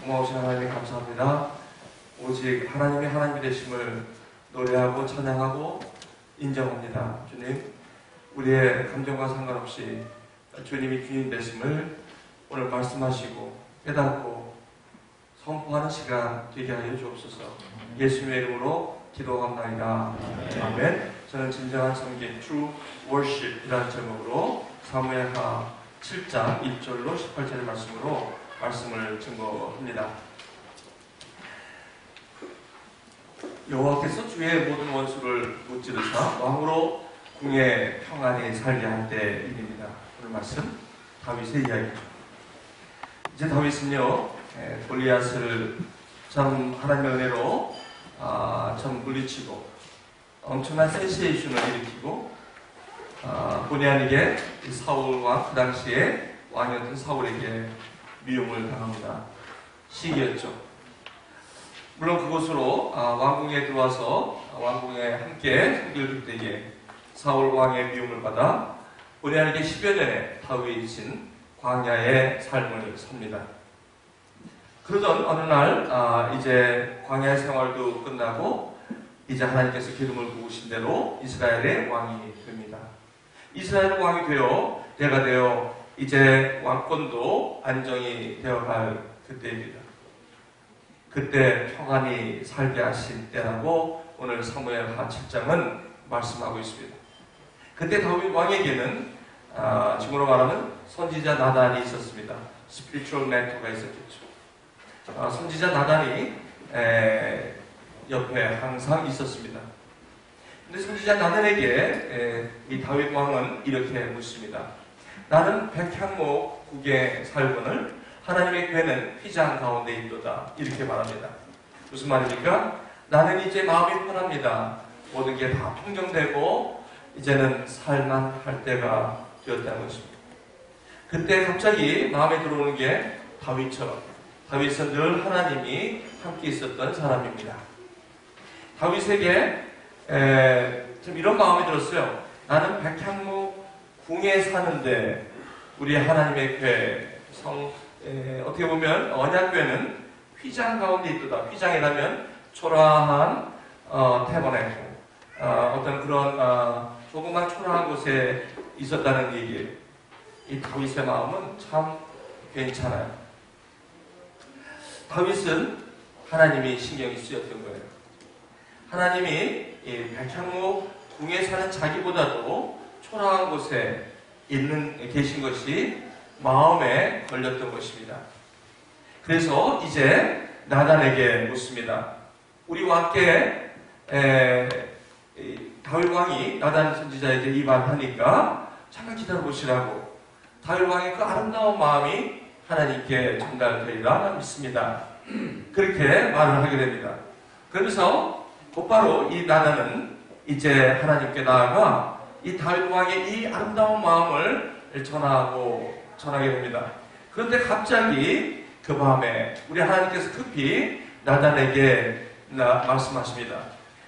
고마우신 하나님 감사합니다. 오직 하나님이 하나님이 되심을 노래하고 찬양하고 인정합니다. 주님, 우리의 감정과 상관없이 주님이 주인 되심을 오늘 말씀하시고 깨닫고 선포하는 시간 되게 하여 주옵소서. 예수님의 이름으로 기도합나이다. 아멘. 저는 진정한 섬김 True Worship이라는 제목으로 사무엘하 7장 1절로 18절의 말씀으로 말씀을 증거합니다. 여호와께서 주의 모든 원수를 무찌르사 왕으로 궁에 평안히 살게 할 때입니다. 오늘 말씀 다윗의 이야기죠. 이제 다윗은요 골리앗을 참 하나님의 은혜로 참 물리치고 엄청난 센세이션을 일으키고 본의 아니게 사울 왕, 그 당시에 왕이었던 사울에게 미움을 당합니다. 시기였죠. 물론 그곳으로 왕궁에 들어와서 왕궁에 함께 섬길 때에 사울 왕의 미움을 받아 본의 아니게 10여 년에 다윗은 광야의 삶을 삽니다. 그러던 어느 날 이제 광야의 생활도 끝나고 이제 하나님께서 기름을 부으신 대로 이스라엘의 왕이 됩니다. 이스라엘 왕이 되어 때가 되어 이제 왕권도 안정이 되어갈 그때입니다. 그때 평안히 살게 하신 때라고 오늘 사무엘하 7장은 말씀하고 있습니다. 그때 다윗 왕에게는 지금으로 말하면 선지자 나단이 있었습니다. 스피리추얼 멘토가 있었겠죠. 선지자 나단이 옆에 항상 있었습니다. 근데 선지자 나단에게 이 다윗 왕은 이렇게 묻습니다. 나는 백향목 국에 살거늘 하나님의 궤는 휘장 가운데 있도다. 이렇게 말합니다. 무슨 말입니까? 나는 이제 마음이 편합니다. 모든 게 다 평정되고 이제는 살만할 때가 되었다는 것입니다. 그때 갑자기 마음에 들어오는 게 다윗처럼, 다윗은 늘 하나님이 함께 있었던 사람입니다. 다윗에게 좀 이런 마음이 들었어요. 나는 백향목 궁에 사는데 우리 하나님의 궤, 어떻게 보면 언약궤는 휘장 가운데 있도다. 휘장이라면 초라한 태버네코, 어떤 그런 조그만 초라한 곳에 있었다는 얘기예요. 이 다윗의 마음은 참 괜찮아요. 다윗은 하나님이 신경이 쓰였던 거예요. 하나님이 이 백향목 궁에 사는 자기보다도 초라한 곳에 계신 것이 마음에 걸렸던 것입니다. 그래서 이제 나단에게 묻습니다. 우리와 함께 다윗 왕이 나단 선지자에게 이반하니까 잠깐 기다려보시라고. 다윗 왕의 그 아름다운 마음이 하나님께 전달되리라 믿습니다. 그렇게 말을 하게 됩니다. 그러면서 곧바로 이 나단은 이제 하나님께 나아가 이 다윗 왕의 이 아름다운 마음을 전하게 됩니다. 그런데 갑자기 그 밤에 우리 하나님께서 급히 나단에게 말씀하십니다.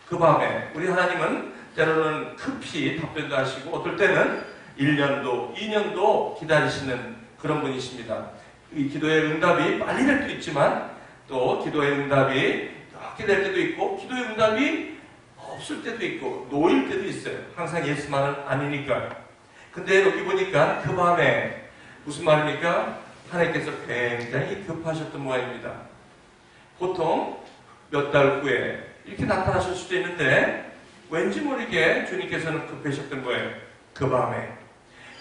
그 밤에 우리 하나님은 때로는 급히 답변도 하시고 어떨 때는 1년도, 2년도 기다리시는 그런 분이십니다. 이 기도의 응답이 빨리 될 때도 있지만 또 기도의 응답이 늦게 될 때도 있고 기도의 응답이 없을 때도 있고 놓일 때도 있어요. 항상 예수만은 아니니까요. 근데 여기 보니까 그 밤에 무슨 말입니까? 하나님께서 굉장히 급하셨던 모양입니다. 보통 몇 달 후에 이렇게 나타나실 수도 있는데 왠지 모르게 주님께서는 급하셨던 거예요. 그 밤에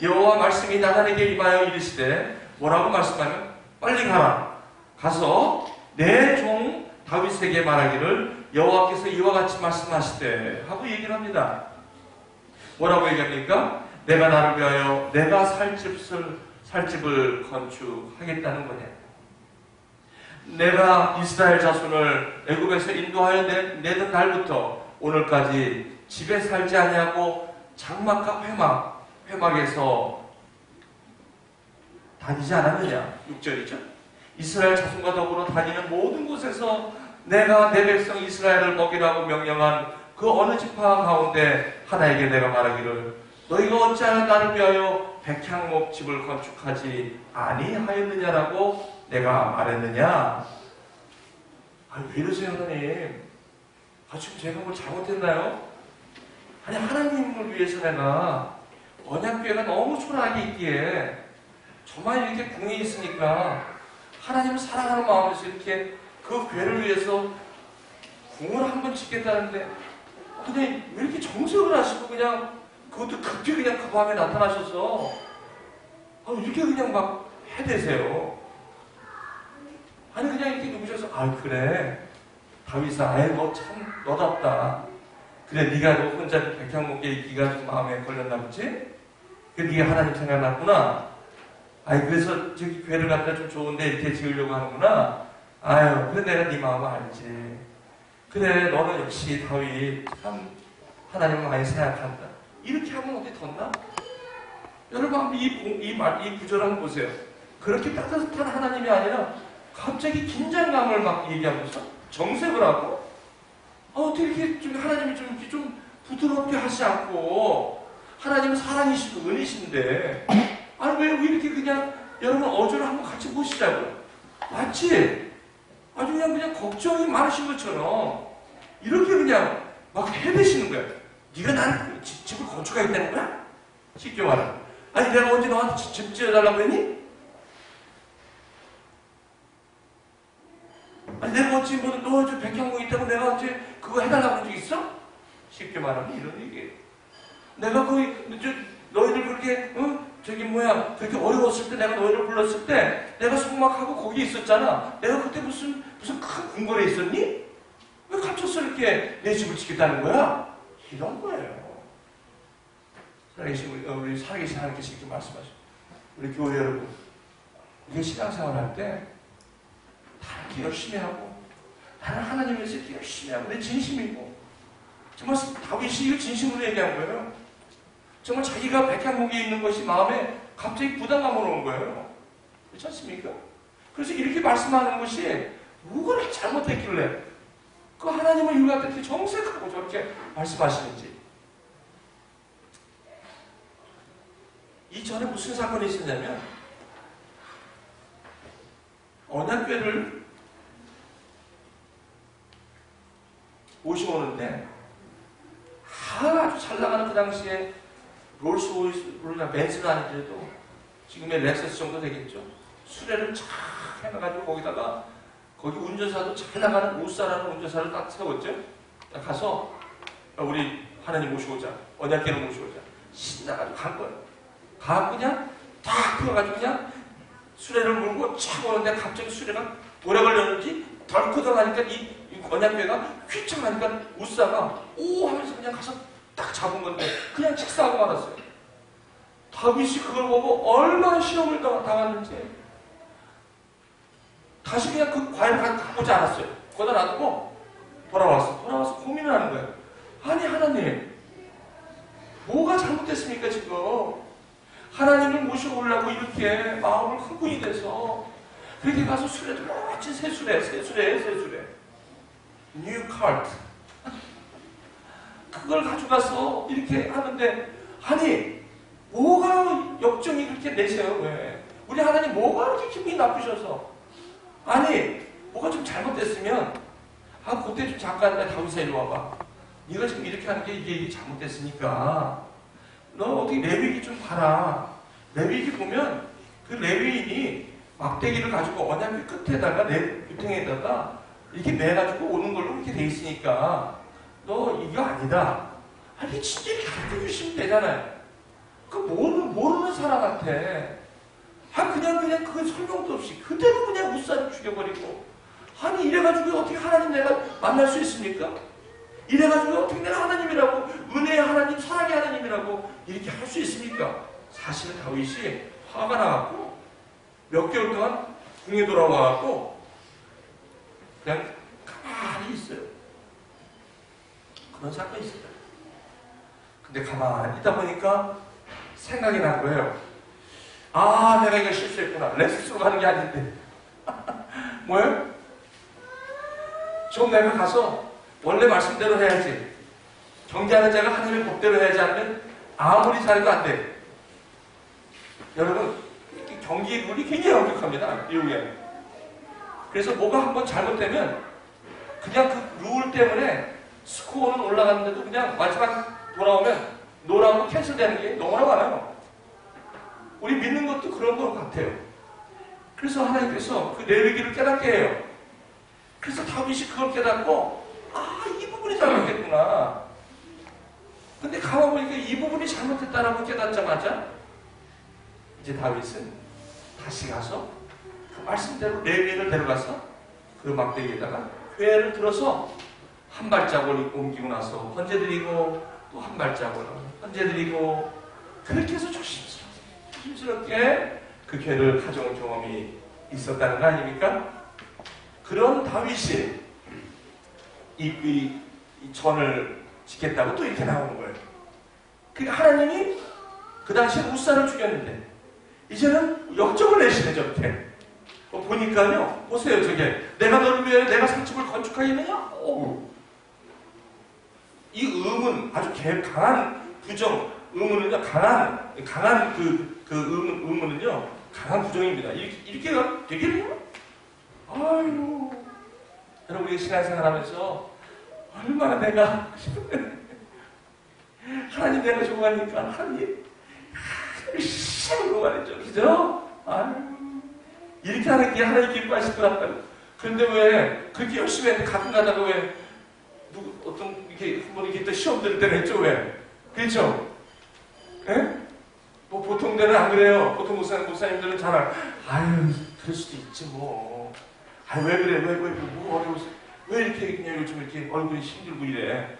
여호와 말씀이 나단에게 임하여 이르시되 뭐라고 말씀하면 빨리 가라. 가서 내 종 다윗에게 말하기를 여호와께서 이와 같이 말씀하시되 하고 얘기를 합니다. 뭐라고 얘기합니까? 내가 나를 위하여 내가 살 집을 건축하겠다는 거냐. 내가 이스라엘 자손을 애굽에서 인도하여 내던 날부터 오늘까지 집에 살지 아니하고 장막과 회막에서 다니지 않았느냐. 6절이죠. 이스라엘 자손과 더불어 다니는 모든 곳에서 내가 내 백성 이스라엘을 먹이라고 명령한 그 어느 지파 가운데 하나에게 내가 말하기를 너희가 어찌하여 나를 위하여 백향목 집을 건축하지 아니하였느냐라고 내가 말했느냐. 아, 왜 이러세요, 하나님? 아, 지금 제가 뭘 잘못했나요? 아니, 하나님을 위해서 내가 언약궤가 너무 초라하게 있기에 저만 이렇게 궁에 있으니까 하나님을 사랑하는 마음에서 이렇게 그 궤를 위해서 궁을 한번 짓겠다는데 그냥 왜 이렇게 정색을 하시고 그냥 그것도 급히 그냥 그 밤에 나타나셔서 이렇게 그냥 막 해대세요. 아니 그냥 이렇게 누구셔서 그래 다윗아 너 참 너답다. 그래 네가 너 혼자 백향목에 있기가 좀 마음에 걸렸나 보지? 그 네가 하나님 생각났구나. 그래서 저기 궤를 갖다 좀 좋은데 이렇게 지으려고 하는구나. 그래 내가 네 마음을 알지. 그래 너는 역시 다윗 참 하나님을 많이 생각한다. 이렇게 하면 어디 덧나? 여러분 이 구절을 한번 보세요. 그렇게 따뜻한 하나님이 아니라 갑자기 긴장감을 막 얘기하면서 정색을 하고 어떻게 이렇게 좀 하나님이 좀 이렇게 좀 부드럽게 하지 않고 하나님은 사랑이시고 은혜신데 왜 이렇게 그냥 여러분 어조를 한번 같이 보시자고요. 맞지? 아주 그냥 걱정이 많으신 것처럼 이렇게 그냥 막 해대시는 거야. 네가 나를 집을 건축하겠다는 거야? 쉽게 말하면. 내가 언제 너한테 집 지어달라고 했니? 내가 어찌 너 저 백향공 있다고 내가 언제 그거 해달라고 한 적 있어? 쉽게 말하면 이런 얘기예요. 내가 너희들 그렇게 그렇게 어려웠을 때 내가 너희를 불렀을 때 내가 속막하고 거기 있었잖아. 내가 그때 무슨 큰 궁궐에 있었니? 왜 갇혀서 이렇게 내 집을 지켰다는 거야? 이런 거예요. 우리 살아계신 하나님께서 이렇게 말씀하시고 우리 교회 여러분 우리 신앙생활 할 때 다 이렇게 열심히 하고 나는 하나님 위해서 이렇게 열심히 하고 내 진심이고 정말 다윗이 이거 진심으로 얘기한 거예요. 정말 자기가 백향목에 있는 것이 마음에 갑자기 부담감으로 온 거예요. 그렇지 않습니까? 그래서 이렇게 말씀하는 것이 뭐가 잘못했길래 그 하나님을 이유가 이렇게 정색하고 저렇게 말씀하시는지. 이전에 무슨 사건이 있었냐면 언약궤를 모셔오는데 아주 잘 나가는 그 당시에 롤스로이스나 벤츠는 아니더라도 지금의 렉서스 정도 되겠죠. 수레를 쫙 해놔가지고 거기다가 거기 운전사도 잘 나가는 우사라는 운전사를 딱 세웠죠. 딱 가서 우리 하나님 모셔오자. 언약궤를 모셔오자. 신나가지고 간 거예요. 가고 그냥 딱 풀어가지고 그냥 수레를 물고 쫙 오는데 갑자기 수레가 돌에 걸렸는지 덜커덕 하니까 이 언약궤가 휘청 하니까 우사가 오 하면서 그냥 가서 딱 잡은 건데 그냥 직사하고 말았어요. 다윗이 그걸 보고 얼마나 시험을 당했는지 다시 그냥 그 과일을 갖고 오지 않았어요. 거기다 놔두고 돌아와서 고민을 하는 거예요. 아니 하나님 뭐가 잘못됐습니까 지금? 하나님을 모셔오려고 이렇게 마음을 흥분이 돼서 그렇게 가서 수레도 멋진 새수레 뉴 카트 그걸 가져가서 이렇게 하는데 아니 뭐가 역정이 그렇게 내세요? 왜? 우리 하나님 뭐가 그렇게 기분이 나쁘셔서 아니 뭐가 좀 잘못됐으면 그때 좀 잠깐 다윗아 이리 와봐. 네가 지금 이렇게 하는 게 이게 잘못됐으니까 너 어떻게 레위기 좀 봐라. 레위기 보면 그 레위인이 막대기를 가지고 언약궤 끝에다가 유탱에다가 이렇게 매가지고 오는 걸로 이렇게 돼 있으니까 너 이거 아니다. 이게 진짜 이렇게 가르쳐 주시면 되잖아요. 그 모르는 사람한테 그냥 그 설명도 없이 그대로 그냥 무사를 죽여버리고 아니 이래가지고 어떻게 하나님 내가 만날 수 있습니까? 이래가지고 어떻게 내가 하나님이라고 은혜의 하나님 사랑의 하나님이라고 이렇게 할 수 있습니까? 사실은 다윗이 화가 나갖고 몇 개월 동안 궁에 돌아와갖고 그냥 가만히 있어요. 그런 사건이 있어요. 근데 가만히 있다 보니까 생각이 난 거예요. 내가 이거 실수했구나. 렉스스로 가는 게 아닌데. 뭐예요? 좀 내가 가서 원래 말씀대로 해야지. 경계하는 자가 하나님의 법대로 해야지 않으면 아무리 잘해도 안 돼. 여러분, 경기 룰이 굉장히 엄격합니다. 미국에. 그래서 뭐가 한번 잘못되면 그냥 그 룰 때문에 스코어는 올라갔는데도 그냥 마지막 돌아오면 노라고 캔슬되는 게 너무나 많아요. 우리 믿는 것도 그런 것 같아요. 그래서 하나님께서 그 레위기를 깨닫게 해요. 그래서 다윗이 그걸 깨닫고 이 부분이 잘못됐구나. 근데 가만보니까 이 부분이 잘못됐다라고 깨닫자마자 이제 다윗은 다시 가서 그 말씀대로 레위기를 데려가서 그 막대기에다가 회를 들어서 한 발자국을 옮기고 나서 번제드리고 또 한 발자국을 번제드리고 그렇게 해서 조심스럽게 그 괴를 가져온 경험이 있었다는 거 아닙니까? 그런 다윗이 이 전을 짓겠다고 또 이렇게 나오는 거예요. 그러니까 하나님이 그 당시에 우사를 죽였는데 이제는 역적을 내시네 저렇게. 보니까요, 보세요, 저게 내가 너를 위해 내가 상집을 건축하겠느냐? 이 의문, 아주 강한 부정, 의문은요, 강한 의문은요, 강한 부정입니다. 이렇게 되겠냐? 아유, 여러분, 우리 신앙생활 하면서 얼마나 내가 하나님 내가 좋아하니까 하나님 열심히 말이죠, 그죠? 아유, 이렇게 하는 게 하나님 기뻐하실 것 같다고. 그런데 왜 그렇게 열심히 했는데 가끔 가다가 왜 어떤 이렇게 한 번 이렇게 또 시험 들 때는 했죠, 왜? 그렇죠? 예? 뭐 보통 때는 안 그래요. 보통 목사님들은 잘 아유, 그럴 수도 있지 뭐. 아유, 왜 그래? 왜 뭐 어려워서 왜 이렇게 그냥 요즘 이렇게 얼굴이 힘들고 이래?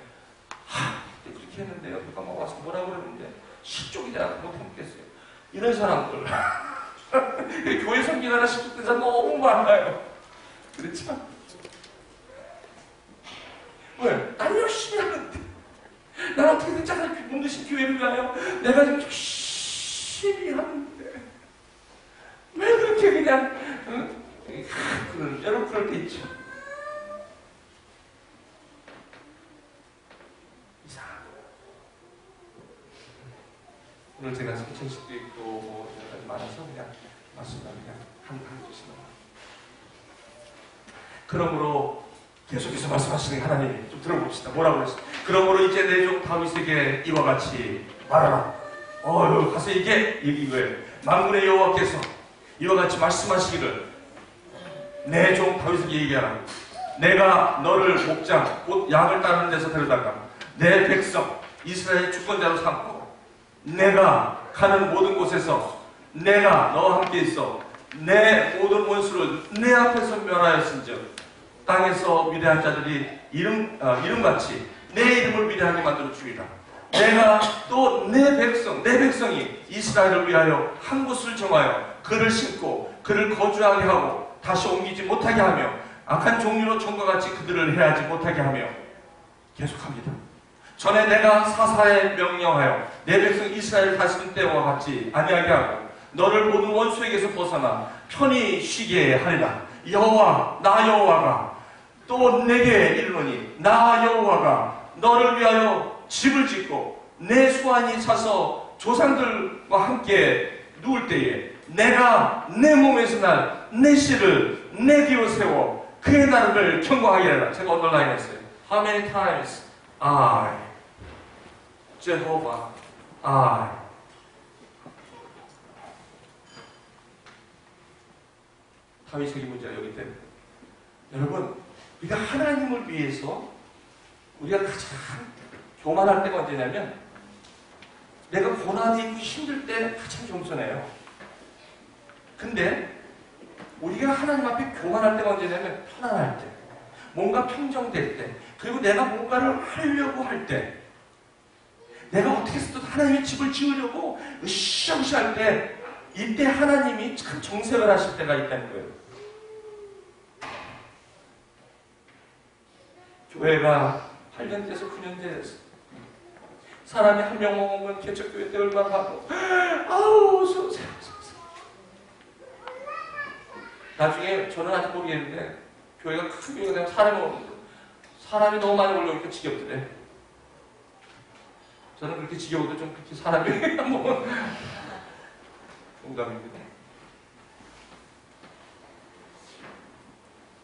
그렇게 했는데요. 누가 막 와서 뭐라 그러는데 실족이잖아. 못 참겠어요. 이런 사람들. 교회 섬기느라 실족된 사람 너무 많아요. 그렇죠? 왜? 난 열심히 하는데. 난 어떻게든 잘 몸 드신 교회를 위하여 내가 좀 열심히 하는데. 왜 그렇게 그냥, 여러분 그럴 때 있죠. 이상한 거야. 오늘 제가 성천식도 있고, 뭐, 여러 가지 많아서 그냥, 맞습니다. 그냥 한 주시면. 그러므로, 계속해서 말씀하시는 하나님이 좀 들어봅시다. 뭐라고 그랬어요? 그러므로 이제 내 종 다윗에게 이와 같이 말하라. 가서 이거예요. 만군의 여호와께서 이와 같이 말씀하시기를 내 종 다윗에게 얘기하라. 내가 너를 목장, 곧 양을 따르는 데서 데려다가 내 백성 이스라엘 주권자로 삼고 내가 가는 모든 곳에서 내가 너와 함께 있어 내 모든 원수를 내 앞에서 멸하였은즉 땅에서 위대한 자들이 이름같이 내 이름을 위대하게 만들어 주리라. 내가 또 내 백성이 이스라엘을 위하여 한 곳을 정하여 그를 심고 그를 거주하게 하고 다시 옮기지 못하게 하며 악한 종류로 전과 같이 그들을 해하지 못하게 하며 계속합니다. 전에 내가 사사에 명령하여 내 백성 이스라엘을 다스린 때와 같이 아니하게 하고 너를 모든 원수에게서 벗어나 편히 쉬게 하리라. 나 여호와가 또 내게 이르노니 나 여호와가 너를 위하여 집을 짓고 내 수완이 차서 조상들과 함께 누울 때에 내가 내 몸에서 날 내 씨를 내 뒤로 세워 그의 나라를 경고하게 하라. 제가 언더라인 했어요. How many times I, Jehovah, I. 다윗의 문제가 여기 때문에. 여러분, 우리가 하나님을 위해서 우리가 가장 교만할 때가 언제냐면 내가 고난이 있고 힘들 때 가장 겸손해요. 근데 우리가 하나님 앞에 교만할 때가 언제냐면 편안할 때, 뭔가 평정될 때, 그리고 내가 뭔가를 하려고 할 때, 내가 어떻게 해서든 하나님의 집을 지으려고 으쌰으쌰 할 때, 이때 하나님이 참 정색을 하실 때가 있다는 거예요. 교회가 8년 돼서 9년 됐어. 사람이 한 명 먹으면 개척교회 때 얼마나 하고, 아우, 소세. 나중에 저는 아직 모르겠는데, 교회가 큰 교회가 되면 사람이 너무 많이 올라오니까 지겹더래. 저는 그렇게 지겨워도 좀 그렇게 사람이 뭐, 농담입니다.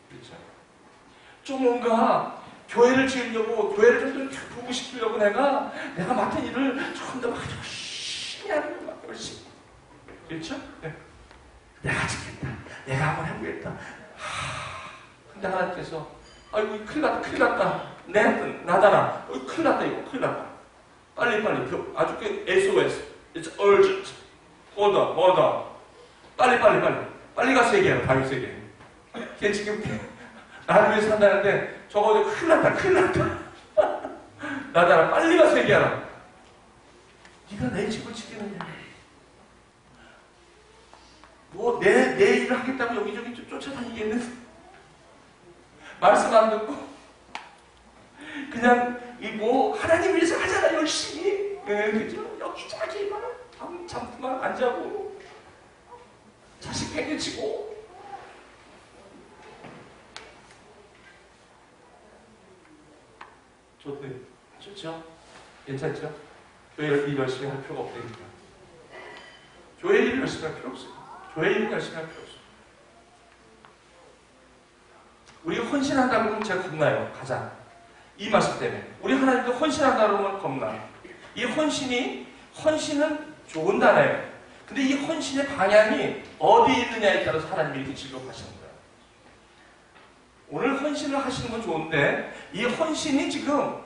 그렇죠. 좀 뭔가 교회를 지으려고, 교회를 좀 더 부흥시키려고 내가 맡은 일을 좀 더 열심히 하는 거, 열심히. 그렇죠? 네. 내가 짓겠다. 내가 한번 해보겠다. 근데 하나님께서, 아이고, 큰일 났다, 큰일 났다. 나다라. 큰일 났다, 이거, 큰일 났다. 빨리. 아주 SOS. It's urgent. order. 빨리 가서 얘기해라, 다윗 얘기해. 걔 지금, 나를 위해서 산다는데, 저거 큰일 났다. 나다라, 빨리 가서 얘기하라. 네가 내 집을 지키느냐. 뭐, 내 일을 하겠다고 여기저기 좀 쫓아다니겠는데. 말씀 안 듣고, 그냥, 하나님 위해서 하잖아, 열심히. 그죠? 여기저기 막, 잠깐만 안 자고, 자식 팽개치고. 좋죠? 괜찮죠? 교회 일 열심히 할 필요가 없다니까. 교회 일 열심히 할 필요 없어요. 교회 일 열심히 할 필요 없어요. 우리가 헌신한다고 그러면 제가 겁나요. 가장. 이 말씀 때문에. 우리 하나님도 헌신한다고 그러면 겁나. 이 헌신은 좋은 단어예요. 근데 이 헌신의 방향이 어디에 있느냐에 따라서 하나님이 이렇게 즐거워하시는 거예요. 오늘 헌신을 하시는 건 좋은데 이 헌신이 지금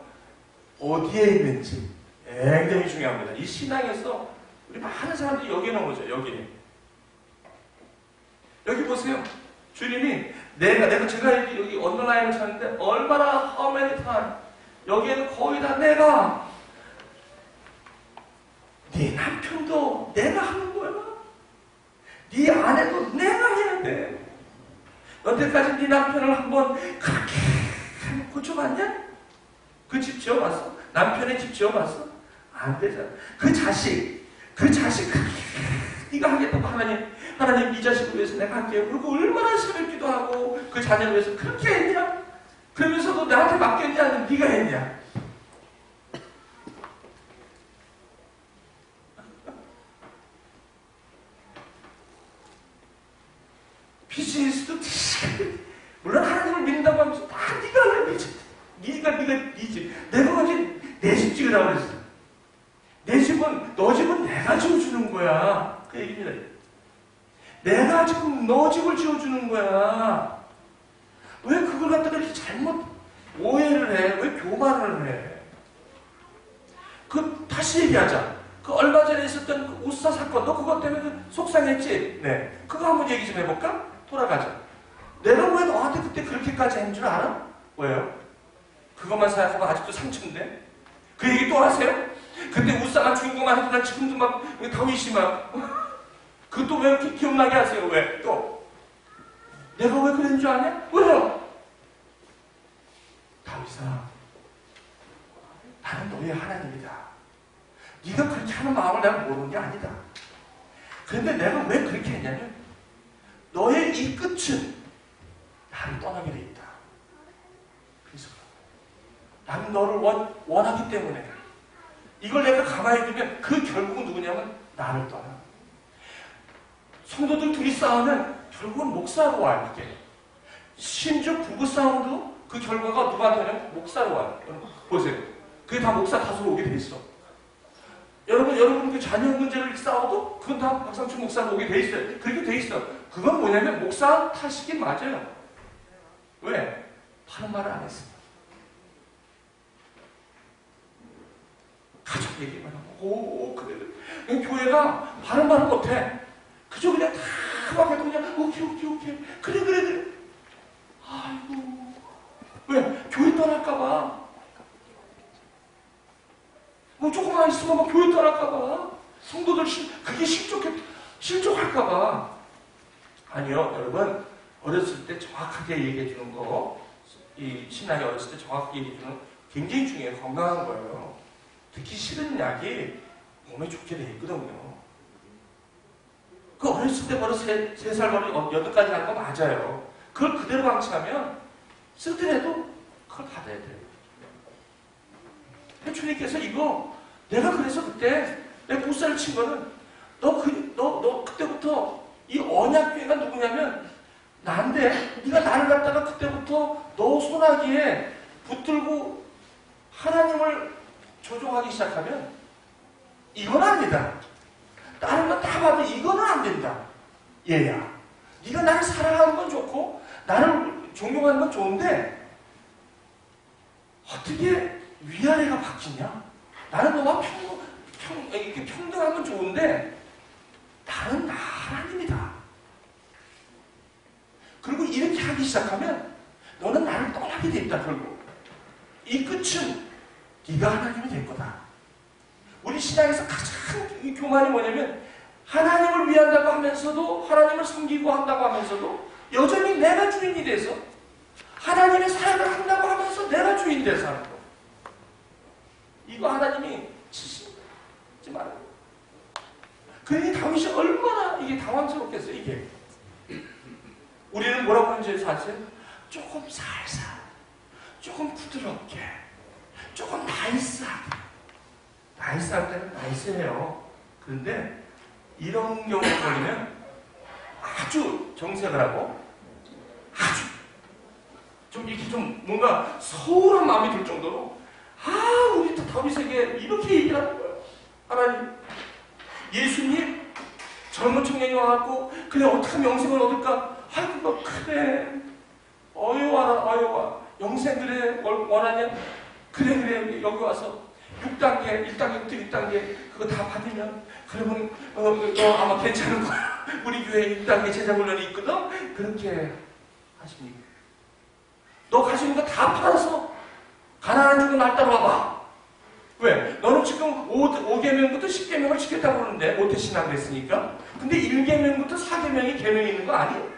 어디에 있는지 굉장히 중요합니다. 이 신앙에서 우리 많은 사람들이 여기에 나온 거죠. 여기 보세요. 주님이 제가 여기 언더라인을 찾는데 얼마나 how many time 여기에는 거의 다 내가 네 남편도 내가 하는 거야. 네 아내도 내가 해야 돼. 여태까지 네 남편을 한번 그렇게 고쳐봤냐? 그 집 지어봤어? 남편의 집 지어봤어? 안 되잖아. 그 자식 네가 하겠다고 하나님 이 자식을 위해서 내가 할게요. 그리고 얼마나 새벽기도 하고 그 자녀를 위해서 그렇게 했냐? 그러면서도 나한테 맡겼냐? 아니면 네가 했냐? 비즈니스도 물론 하나님을 믿는다고 하면서 다 네가 하는 거지. 네가 네 집. 내가 가진 내 집 지으라고 그랬어. 너 집은 내가 지어주는 거야. 그 얘기입니다. 내가 지금 너 집을 지어주는 거야. 왜 그걸 갖다가 이렇게 잘못 오해를 해? 왜 교만을 해? 다시 얘기하자. 얼마 전에 있었던 그 우사 사건, 너 그것 때문에 속상했지? 네. 그거 한번 얘기 좀 해볼까? 돌아가자. 내가 왜 너한테 그때 그렇게까지 한 줄 알아? 왜요? 그것만 생각하면 아직도 상처인데? 그 얘기 또 하세요? 그때 우사가 죽은 것만 해도 난 지금도 막 다윗이 막 그것도 왜 이렇게 기억나게 하세요? 왜? 또 내가 왜 그랬는 줄 아냐? 왜요? 다윗아, 나는 너의 하나님이다. 네가 그렇게 하는 마음을 내가 모르는 게 아니다. 그런데 내가 왜 그렇게 했냐면 너의 이 끝은 나를 떠나게 돼 있다. 그래서 나는 너를 원하기 때문에 이걸 내가 가만히 두면 그 결국은 누구냐면 나를 떠나. 성도들 둘이 싸우면 결국은 목사로 와요. 이게 심지어 부부 싸움도 그 결과가 누구한테 오냐면 목사로 와요. 보세요. 그게 다 목사 탓으로 오게 돼 있어. 여러분 그 자녀 문제를 싸워도 그건 다 박상춘 목사로 오게 돼 있어요. 그렇게 돼 있어. 그건 뭐냐면 목사 탓이긴 맞아요. 왜? 하는 말을 안 했어. 가족 얘기만 하고, 그래. 교회가 바른 말을 못해. 그저 그냥 다 막 해도 그냥, 오케이. 그래. 아이고. 왜? 교회 떠날까봐. 조금만 있으면 막 교회 떠날까봐. 성도들 그게 실족할까봐. 아니요, 여러분. 어렸을 때 정확하게 얘기해주는 거, 이 신앙이 어렸을 때 정확하게 얘기해주는 거 굉장히 중요해요. 건강한 거예요. 특히 싫은 약이 몸에 좋게 돼 있거든요. 그 어렸을 때 바로 3살 머리 8가지 난 거 맞아요. 그걸 그대로 방치하면 쓰더라도 그걸 받아야 돼요. 회초리께서 이거 내가 그래서 그때 내 보살을 친 거는 너 그때부터 이 언약궤가 누구냐면 나인데 네가 나를 갖다가 그때부터 너 손 소나기에 붙들고 하나님을 조종하기 시작하면 이건 아니다. 다른 건 다 봐도 이거는 안 된다. 얘야, 네가 나를 사랑하는 건 좋고 나를 존경하는 건 좋은데 어떻게 위아래가 바뀌냐? 나는 너와 이렇게 평등한 건 좋은데 나는 나 하나님이다. 그리고 이렇게 하기 시작하면 너는 나를 떠나게 돼 있다. 결국 이 끝은 네가 하나님이 될 거다. 우리 신앙에서 가장 교만이 뭐냐면 하나님을 위한다고 하면서도 하나님을 섬기고 한다고 하면서도 여전히 내가 주인이 돼서 하나님의 사역을 한다고 하면서 내가 주인 돼서 하는 거. 이거 하나님이 치시지 말아요. 그러니 다윗이 얼마나 이게 당황스럽겠어요. 이게 우리는 뭐라고 하는 줄 아세요? 조금 살살, 조금 부드럽게, 조금 나이스하게. 나이스할 때는 나이스해요. 그런데 이런 경우에 걸리면 아주 정색을 하고 아주 좀 이렇게 좀 뭔가 서운한 마음이 들 정도로 우리 다윗에게 이렇게 얘기를 하는 거예요. 하나님, 예수님 젊은 청년이 와갖고 그래 어떻게 하면 영생을 얻을까? 아이고 그래 어여와라 영생 그래 원하냐? 그래 여기 와서 6단계 1단계부터 6단계 그거 다 받으면 그러면 너 아마 괜찮을 거야. 우리 교회에 6단계 제자훈련이 있거든. 그렇게 하십니까? 너 가지고 있는 거 다 팔아서 가난한 죽은 날 따라와봐. 왜? 너는 지금 5계명부터 10계명을 지켰다고 그러는데 모태신앙을 했으니까. 근데 1계명부터 4계명이 계명이 있는 거 아니에요?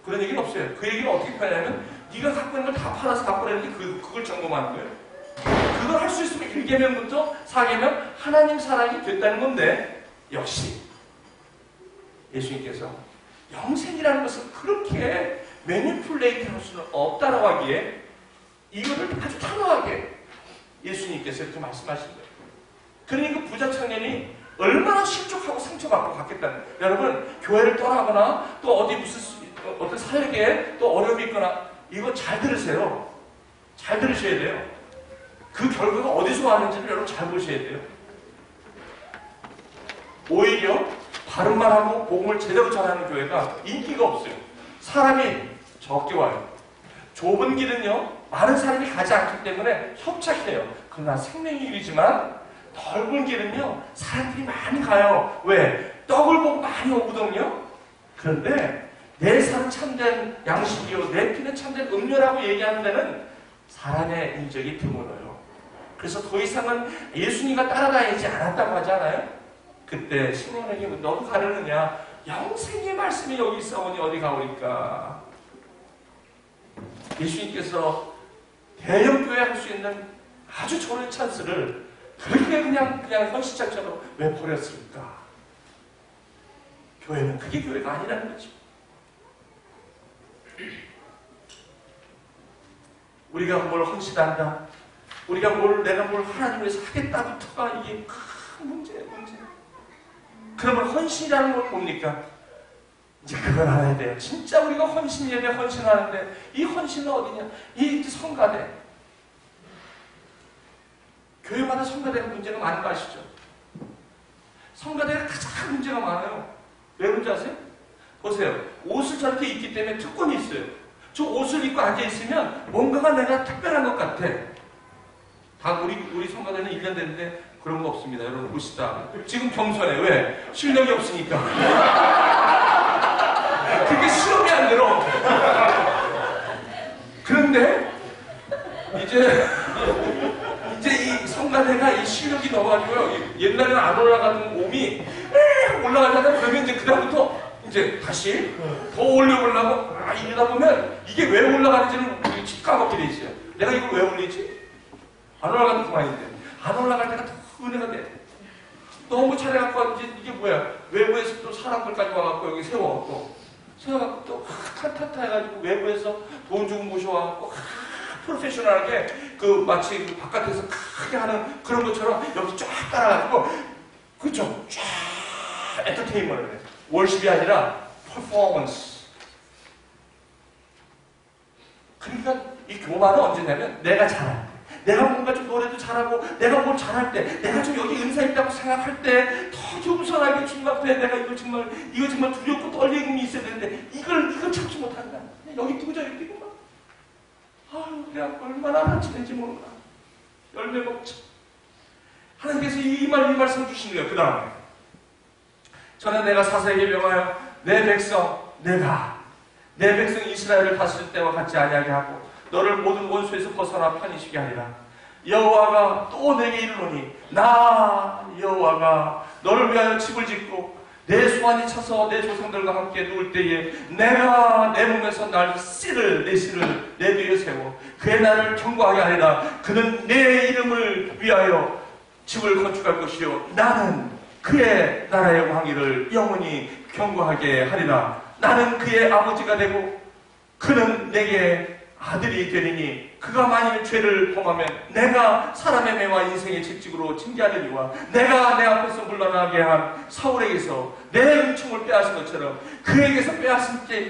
그런 얘기는 없어요. 그 얘기는 어떻게 하냐면 네가 갖고 있는 걸 다 팔아서 갖고 오라는 게 그걸 점검하는 거예요. 그걸 할 수 있으면 1계명부터 4계명 하나님 사랑이 됐다는 건데 역시 예수님께서 영생이라는 것을 그렇게 매니플레이트 할 수는 없다라고 하기에 이거를 아주 단호하게 예수님께서 이렇게 말씀하신 거예요. 그러니까 부자 청년이 얼마나 실족하고 상처받고 갔겠다는 거예요. 여러분 교회를 떠나거나 또 어디 무슨 어떤 사역에 또 어려움이 있거나 이거 잘 들으세요. 잘 들으셔야 돼요. 그 결과가 어디서 왔는지를 여러분 잘 보셔야 돼요. 오히려 바른말 하고 복음을 제대로 전하는 교회가 인기가 없어요. 사람이 적게 와요. 좁은 길은요 많은 사람이 가지 않기 때문에 협착해요. 그러나 생명의 길이지만 넓은 길은요 사람들이 많이 가요. 왜? 떡을 보고 많이 오거든요. 그런데 내 살은 참된 양식이요 내 피는 참된 음료라고 얘기하는 데는 사람의 인적이 드물어요. 그래서 더 이상은 예수님과 따라다니지 않았다고 하잖아요. 그때 시몬에게 너도 가려느냐? 영생의 말씀이 여기 있사오니 어디 가오리까? 예수님께서 대형교회 할 수 있는 아주 좋은 찬스를 그렇게 그냥 현실적으로 왜 버렸을까? 교회는 그게 교회가 아니라는 거죠. 우리가 뭘 헌신한다. 우리가 내가 뭘 하나님을 위해서 하겠다부터가 이게 큰 문제. 그러면 헌신이라는 건 뭡니까? 이제 그걸 알아야 돼요. 진짜 우리가 헌신 예배 헌신하는데 이 헌신은 어디냐? 이 성가대. 교회마다 성가대가 문제가 많은 거 아시죠? 성가대가 가장 문제가 많아요. 왜 그런지 아세요? 보세요. 옷을 저렇게 입기 때문에 특권이 있어요. 저 옷을 입고 앉아있으면 뭔가가 내가 특별한 것 같아. 다 우리 성가대는 1년 됐는데 그런 거 없습니다. 여러분 보시다. 지금 겸손해. 왜? 실력이 없으니까. 그게 실험이 안 들어. 그런데 이제 이 성가대가 이 실력이 넣어가지고요. 옛날에는 안 올라가는 몸이 올라가다가 그러면 이제 그다음부터 이제 다시 더 올려보려고 이러다 보면 이게 왜 올라가는지는 집 까먹게 돼 있어요. 내가 이걸 왜 올리지? 안 올라가는 그만인데 안 올라갈 때가 더 은혜가 돼. 너무 잘해갖고 이게 뭐야? 외부에서 또 사람들까지 와갖고 여기 세워갖고 또 칸타타 해가지고 외부에서 돈 주고 모셔와갖고 프로페셔널하게 마치 바깥에서 크게 하는 그런 것처럼 여기 쫙 따라가지고 그쵸? 쫙 엔터테인먼트를 해. 월십이 아니라 퍼포먼스. 그러니까 이 교만은 언제냐면 내가 잘할 때, 내가 뭔가 좀 노래도 잘하고 내가 뭘 잘할 때, 내가 좀 여기 은사 있다고 생각할 때 더 겸손하게 주님 앞에 내가 이거 정말 두렵고 떨림이 있어야 되는데 이걸 참지 못한다. 여기 뛰고 저기 뛰고 막 아유 내가 얼마나 한치는지 모르나. 열매 먹자. 하나님께서 이 말씀 주신 거예요. 그 다음에 저는 내가 사사에게 명하여 내 백성 이스라엘을 다스릴 때와 같지 아니하게 하고 너를 모든 원수에서 벗어나 편히 쉬게 하리라. 여호와가 또 내게 이르노니 나 여호와가 너를 위하여 집을 짓고 내 소환이 차서 내 조상들과 함께 누울 때에 내가 내 몸에서 내 씨를 내 뒤에 세워 그의 나를 경고하게 하리라. 그는 내 이름을 위하여 집을 건축할 것이요 나는 그의 나라의 왕위를 영원히 경고하게 하리라. 나는 그의 아버지가 되고 그는 내게 아들이 되리니 그가 만일 죄를 범하면 내가 사람의 매와 인생의 채찍으로 징계하리니와 내가 내 앞에서 물러나게 한 사울에게서 내 은총을 빼앗은 것처럼 그에게서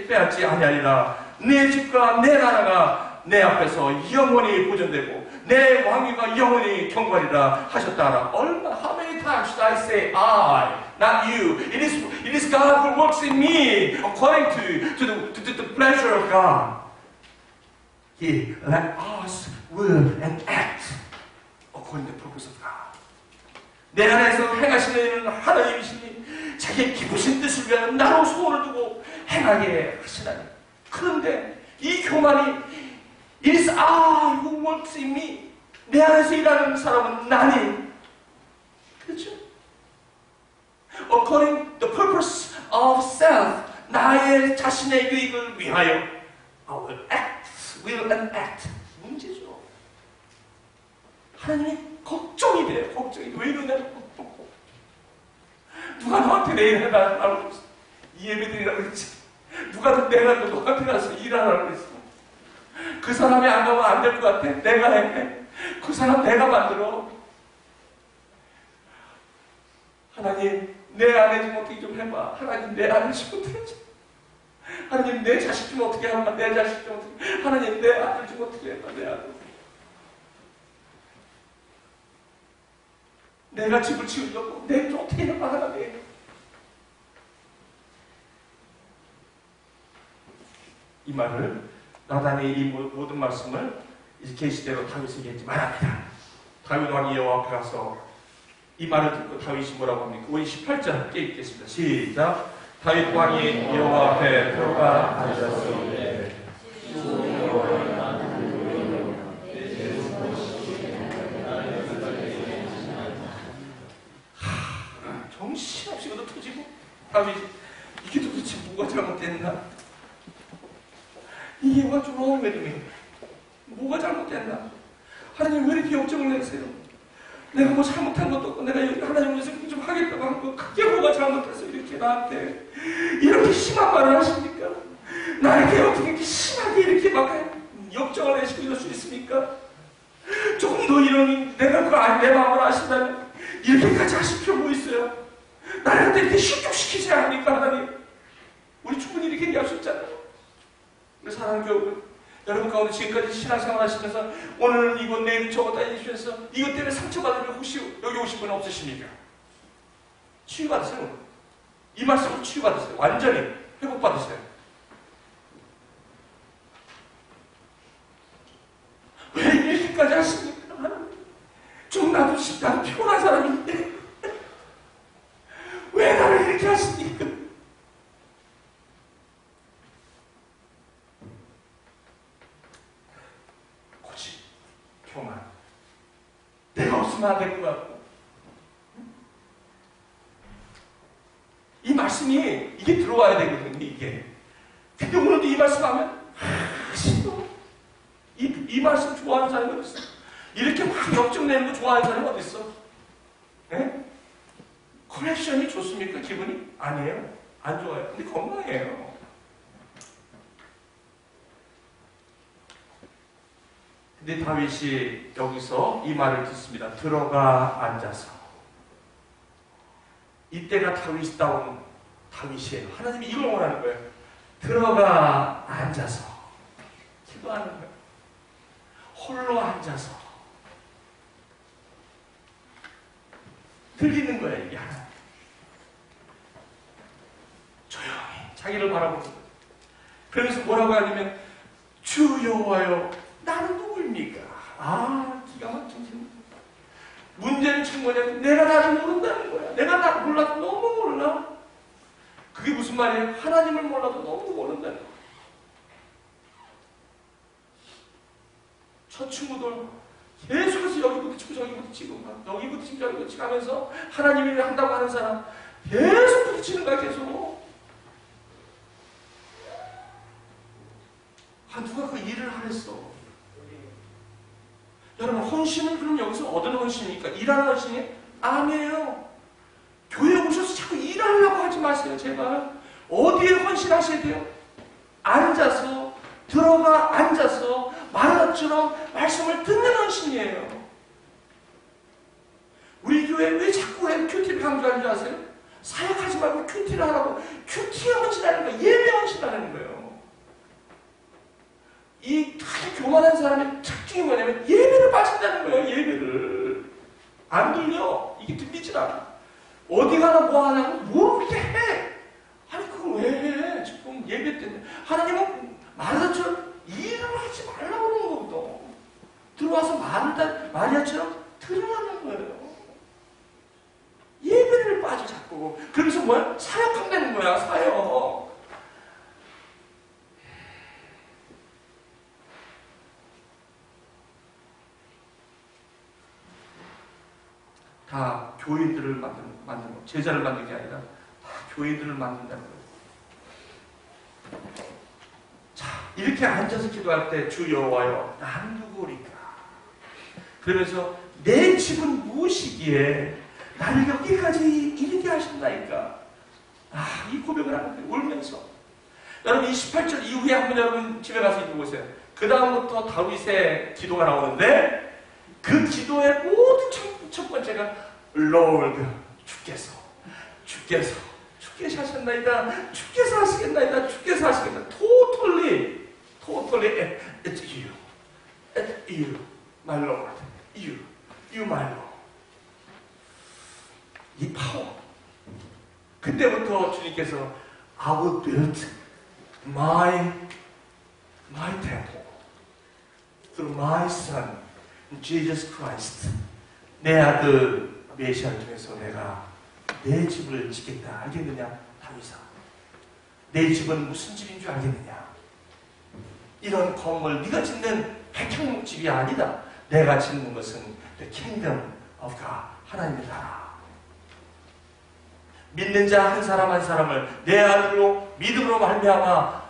빼앗지 아니하리라. 내 집과 내 나라가 내 앞에서 영원히 보존되고 내 왕위가 영원히 경과리라 하셨다. How many times should I say I, not you? It is God who works in me according to the pleasure of God. He let us will and act according to the purpose of God. 내 안에서 행하시는 일은 하나님이시니 자기의 기쁘신 뜻을 위하여 나로 소원을 두고 행하게 하시나니. 그런데 이 교만이 It is I who works in me. 내 안에서 일하는 사람은 나니. 그렇죠? According to the purpose of self. 나의 자신의 유익을 위하여 I will act. will and act. 문제죠. 하나님이 걱정이 돼요. 걱정이. 왜 이러냐? 누가 너한테 내일 해달라고 그랬어. 이 예배드리라고 그랬지. 누가 내가 너한테 가서 일하라고 그랬어. 그 사람이 안 가면 안 될 것 같아. 내가 해. 그 사람 내가 만들어. 하나님 내 아내 좀 어떻게 좀 해봐. 하나님 내 아내 좀 어떻게 해줘. 하나님 내 자식 좀 어떻게 해봐. 내 자식 좀 어떻게. 하나님 내 아들 좀 어떻게 해봐. 내 아들. 내가 집을 지으려고 내 좀 어떻게 해봐. 하나님. 이 말을 나단이 이 모든 말씀을 이제 계시대로 다윗에게 했지 말합니다. 다윗 왕이 여호와 앞에 가서 이 말을 듣고 다윗이 뭐라고 합니까? 우리 18절 함께 읽겠습니다. 시작. 다윗 왕이 여호와 앞에 들어가 앉았으니 정신없이 그도 터지고 다윗이 이게 도대체 뭐가 잘못됐나? 이게 what wrong with me? 뭐가 잘못됐나? 하나님 왜 이렇게 역정을 내세요? 내가 뭐 잘못한 것도 없고 내가 하나님 위해서 좀 하겠다고 한 거 그게 뭐가 잘못해서 이렇게 나한테 이렇게 심한 말을 하십니까? 나에게 어떻게 이렇게 심하게 이렇게 막 역정을 내시고 이럴 수 있습니까? 조금 더 이런 내가 내 마음을 아신다면 이렇게까지 하실 필요 뭐 있어요? 나한테 이렇게 실족시키지 않으니까 하나님 우리 충분히 이렇게 얘기할 수 있잖아요. 사랑하는 교회 여러분 가운데 지금까지 신앙생활 하시면서 오늘은 이거 내일은 저거 다니시면서 이것 때문에 상처받으면 혹시 여기 오신 분 없으십니까? 치유받으세요. 이 말씀으로 치유받으세요. 완전히 회복받으세요. 왜 이렇게까지 하십니까? 좀 나도 나는 피곤한 사람인데 왜 나를 이렇게 하십니까? 교만. 내가 없으면 안 될 것 같고. 이 말씀이 이게 들어와야 되거든요. 이게. 근데 오늘도 이 말씀 하면 이 말씀 좋아하는 사람이 어디 있어? 이렇게 막 역정 내는 거 좋아하는 사람이 어디 있어? 예? 커넥션이 좋습니까? 기분이? 아니에요. 안 좋아요. 근데 건강해요. 근데 다윗이 여기서 이 말을 듣습니다. 들어가 앉아서. 이때가 다윗다운 다윗이에요. 하나님이 이걸 원하는 거예요. 들어가 앉아서 기도하는 거예요. 홀로 앉아서 들리는 거야, 이게 하나. 조용히 자기를 바라보는 거야. 그러면서 뭐라고 하냐면, 주 여호와여, 나는 누구입니까? 아, 기가 막힌. 문제는 지금 뭐냐면 내가 나를 모른다는 거야. 내가 나를 몰라도 너무 몰라. 그게 무슨 말이에요? 하나님을 몰라도 너무 모른다는 거야. 저 친구들 계속해서 여기 부딪히고 저기 부딪히고 여기 부딪히고 저기 부딪히고 하면서 하나님이 한다고 하는 사람 계속 부딪히는 거야, 계속. 누가 그 일을 하랬어. 여러분, 헌신은 그럼 여기서 어떤 헌신입니까? 일하는 헌신이 아니에요. 교회에 오셔서 자꾸 일하려고 하지 마세요, 제발. 어디에 헌신하셔야 돼요? 앉아서, 들어가 앉아서 마라처럼 말씀을 듣는 헌신이에요. 우리 교회 왜 자꾸 큐티를 강조하는 줄 아세요? 사역하지 말고 큐티를 하라고. 큐티에 헌신하는 거예요. 예배 헌신하는 거예요. 이 교만한 사람의 특징이 뭐냐면 예배를 빠진다는 거예요. 예배를 안 들려. 이게 들리질 않아. 어디 가나 뭐 하냐고 모르게 해. 아니 그걸 왜 해? 지금 예배 때문에. 하나님은 마리아처럼 일을 하지 말라고 그러는 거거든. 들어와서 마리아처럼 들으라는 거예요. 예배를 빠져 자꾸. 그러면서 뭐야? 사역한다는 거야. 사역. 다 교회들을 만드는 거. 제자를 만드는 게 아니라 다 교회들을 만든다는 거예요. 자, 이렇게 앉아서 기도할 때 주 여호와여, 나는 누구리까? 그러면서 내 집은 무엇이기에 나를 여기까지 이르게 하신다니까. 아, 이 고백을 하는데 울면서. 여러분, 이 18절 이후에 한번 여러분 집에 가서 읽어보세요. 그 다음부터 다윗의 기도가 나오는데 그 기도의 모든 첫 번째가 Lord, 주께서 하셨나이다. 주께서 하시겠나이다. 주께서 하시겠다. Totally at you, my Lord. You, my Lord. 이 파워. 그때부터 주님께서 I will build my temple through my Son, Jesus Christ. 내 아들 메시아를 통해서 내가 내 집을 짓겠다. 알겠느냐? 다윗아. 내 집은 무슨 집인 줄 알겠느냐? 이런 건물, 네가 짓는 백향목집이 아니다. 내가 짓는 것은 The Kingdom of God. 하나님의 나라. 믿는 자 한 사람 한 사람을 내 아들로 믿음으로 말미암아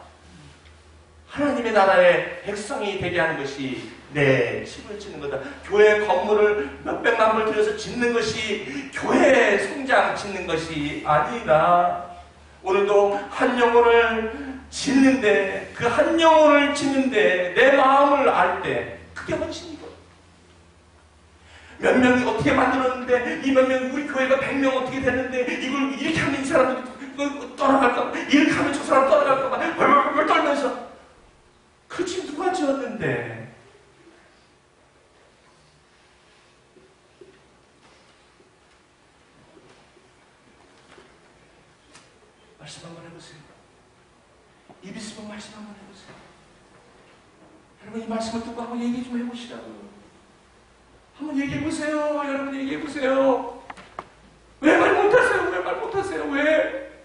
하나님의 나라의 백성이 되게 하는 것이 내 집을 짓는 거다. 교회 건물을 몇백만 불 들여서 짓는 것이 교회 성장 짓는 것이 아니다. 오늘도 한 영혼을 짓는데, 그 한 영혼을 짓는데 내 마음을 알 때 그게 헌신이거든. 몇 명이 어떻게 만들었는데, 이 몇 명, 우리 교회가 100명 어떻게 됐는데, 이걸 이렇게 하면 이 사람들이 떠나갈까, 이렇게 하면 저 사람 떠나갈까, 벌벌벌 떨면서. 그 집 누가 지었는데? 말씀 한번 해보세요. 입 있으면 말씀 한번 해보세요. 여러분, 이 말씀을 듣고 한번 얘기 좀 해보시라고요. 한번 얘기해보세요. 여러분, 얘기해보세요. 왜 말 못하세요? 왜 말 못하세요? 왜?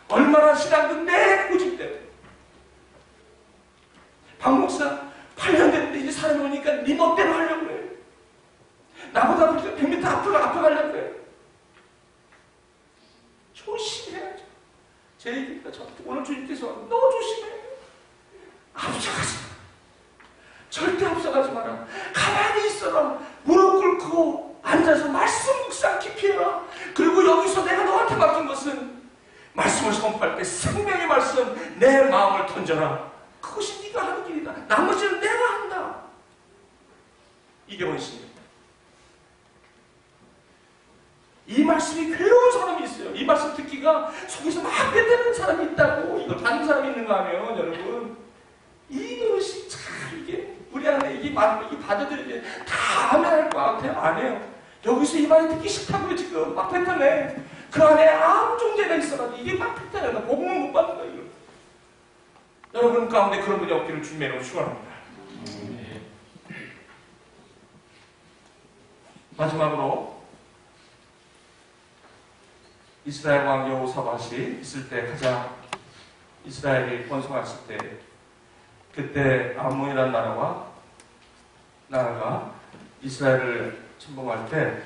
얼마나 신앙도 내 고집 때문에. 박 목사 8년 됐는데 이제 사람이 오니까 네 멋대로 하려고 그래. 나보다 100m 앞으로 가려고 그래. 조심해야죠. 제 얘기가 오늘 주님께서 너무 조심해. 앞서가지 마. 절대 앞서가지 마라. 가만히 있어라. 무릎 꿇고 앉아서 말씀 묵상 깊이 해라. 그리고 여기서 내가 너한테 맡긴 것은 말씀을 선포할 때 생명의 말씀, 내 마음을 던져라. 그것이 네가 하는 길이다. 나머지는 내가 한다. 이게 헌신이에요. 이 말씀이 괴로운 사람이 있어요. 이 말씀 듣기가 속에서 막 빼대는 사람이 있다고. 이거 다른 사람이 있는가 하면 여러분, 이것이 참 이게 받아들이지. 다 하면 할 거야. 그냥 안 해요. 여기서 이 말이 듣기 싫다고요, 지금. 막 뱉어내. 그 안에 아무 존재가 있어가지고 이게 막 뱉어내. 나 복음을 못 받는 거야, 이거. 여러분 가운데 그런 분이 없기를 주님의 이름으로 축원합니다. 마지막으로 이스라엘 왕 여호사밧이 있을 때 가장 이스라엘이 번성했을 때 그때 암몬이라는 나라가 이스라엘을 침범할 때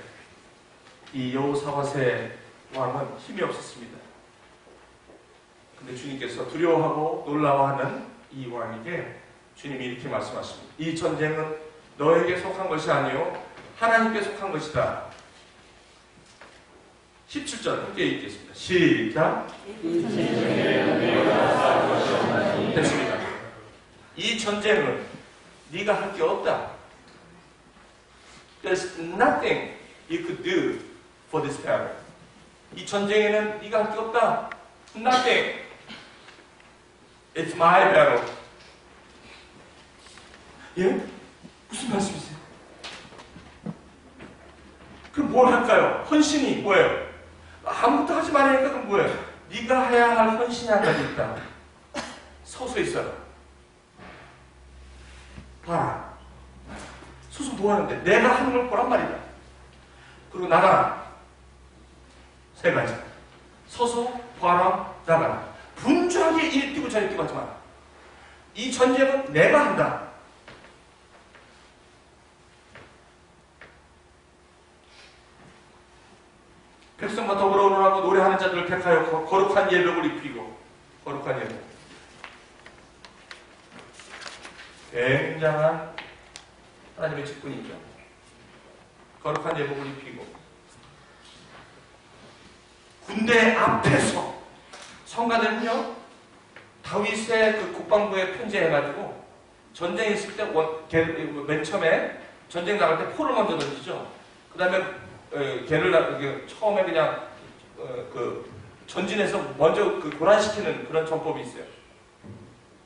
이 여호사밧의 왕은 힘이 없었습니다. 근데 주님께서 두려워하고 놀라워하는 이 왕에게 주님이 이렇게 말씀하십니다. 이 전쟁은 너에게 속한 것이 아니요 하나님께 속한 것이다. 17절 함께 읽겠습니다. 시작. 됐습니다. 이 전쟁은 네가 할 게 없다. There's nothing you could do for this battle. 이 전쟁에는 네가 할 게 없다. Nothing. It's my battle. 예? 무슨 말씀이세요? 그럼 뭘 할까요? 헌신이 뭐예요? 아무것도 하지 말라니까 그럼 뭐예요? 네가 해야 할 헌신이 한 가지 있다. 서서 있어라. 봐라. 서서 뭐 하는데? 내가 하는 걸 보란 말이다. 그리고 나가라. 세 가지. 서서 봐라. 나가라. 분주하게 이리 뛰고 저리 뛰고 하지 마라. 이 전쟁은 내가 한다. 백성과 더불어 오르라고 노래하는 자들을 택하여 거룩한 예복을 입히고 거룩한 예복. 굉장한 하나님의 직분이죠. 거룩한 예복을 입히고 군대 앞에서 성가대는요 다윗의 그 국방부에 편지해가지고 전쟁 있을 때 맨 처음에 전쟁 나갈 때 포를 먼저 던지죠. 그 다음에 걔를 처음에 그냥 그 전진해서 먼저 그 교란시키는 그런 전법이 있어요.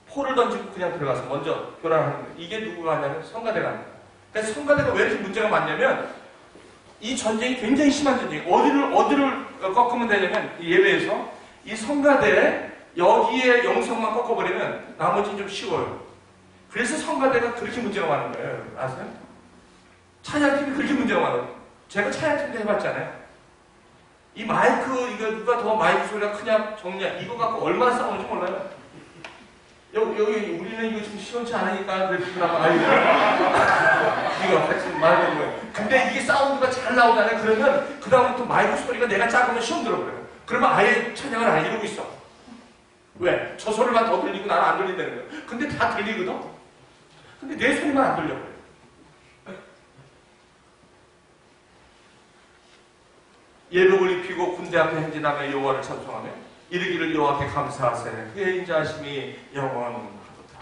포를 던지고 그냥 들어가서 먼저 교란하는 거예요. 이게 누구가 하냐면 성가대가 합니다. 그래서 성가대가 왜 이렇게 문제가 많냐면 이 전쟁이 굉장히 심한 전쟁이에요. 어디를 꺾으면 되냐면 예배에서 이 성가대 여기에 영성만 꺾어버리면 나머지는 좀 쉬워요. 그래서 성가대가 그렇게 문제가 많은 거예요. 아세요? 찬양팀이 그렇게 문제가 많아요. 제가 찬양팀도 해봤잖아요. 이 마이크, 이거 누가 더 마이크 소리가 크냐, 적냐, 이거 갖고 얼마나 싸우는지 몰라요. 여기 우리는 이거 좀 시원치 않으니까 그러더라고. 이거 하여튼 말하는 거예요. 근데 이게 사운드가 잘 나오잖아요. 그러면 그다음부터 마이크 소리가 내가 작으면 시험 들어버려요. 그러면 아예 찬양을 안 이루고 있어. 왜? 저 소리만 더 들리고 나는 안 들린다는 거예요. 근데 다 들리거든? 근데 내 소리만 안 들려버려요. 예복을 입히고 군대 앞에 행진하며 여호와를 찬송하며 이르기를 여호와께 감사하세 그의 인자하심이 영원하도다.